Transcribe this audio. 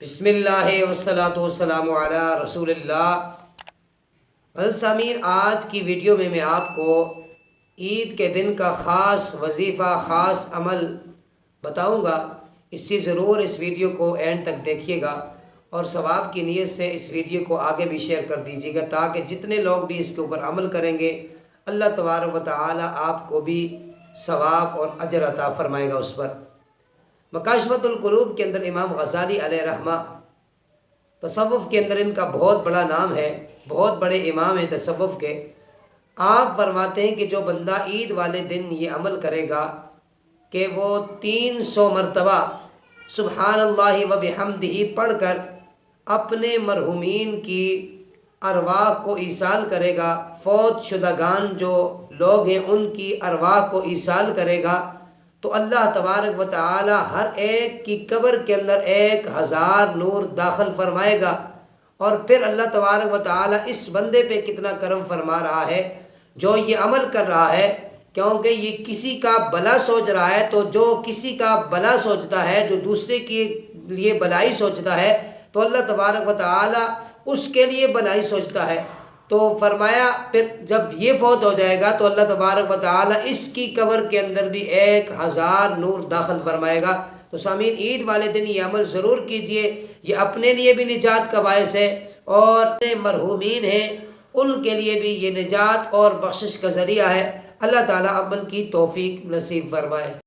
بسم اللہ والصلاۃ والسلام علی رسول اللہ۔ سامعین، آج کی ویڈیو میں آپ کو عید کے دن کا خاص وظیفہ، خاص عمل بتاؤں گا۔ اس سے ضرور اس ویڈیو کو اینڈ تک دیکھیے گا اور ثواب کی نیت سے اس ویڈیو کو آگے بھی شیئر کر دیجیے گا، تاکہ جتنے لوگ بھی اس کے اوپر عمل کریں گے اللہ تبارک و تعالی آپ کو بھی ثواب اور اجر عطا فرمائے گا اس پر۔ مکاشفۃ القلوب کے اندر امام غزالی علیہ رحمہ، تصوف کے اندر ان کا بہت بڑا نام ہے، بہت بڑے امام ہیں تصوف کے۔ آپ فرماتے ہیں کہ جو بندہ عید والے دن یہ عمل کرے گا کہ وہ 300 مرتبہ سبحان اللہ و بحمدہ پڑھ کر اپنے مرحومین کی ارواح کو ایصال کرے گا، فوت شدگان جو لوگ ہیں ان کی ارواح کو ایصال کرے گا، تو اللہ تبارک و تعالی ہر ایک کی قبر کے اندر 1000 نور داخل فرمائے گا۔ اور پھر اللہ تبارک و تعالی اس بندے پہ کتنا کرم فرما رہا ہے جو یہ عمل کر رہا ہے، کیونکہ یہ کسی کا بھلا سوچ رہا ہے، تو جو کسی کا بھلا سوچتا ہے، جو دوسرے کے لیے بھلائی سوچتا ہے، تو اللہ تبارک و تعالی اس کے لیے بھلائی سوچتا ہے۔ تو فرمایا پھر جب یہ فوت ہو جائے گا تو اللہ تبارک و تعالی اس کی قبر کے اندر بھی 1000 نور داخل فرمائے گا۔ تو سامعین، عید والے دن یہ عمل ضرور کیجئے، یہ اپنے لیے بھی نجات کا باعث ہے اور اپنے مرحومین ہیں ان کے لیے بھی یہ نجات اور بخشش کا ذریعہ ہے۔ اللہ تعالی عمل کی توفیق نصیب فرمائے۔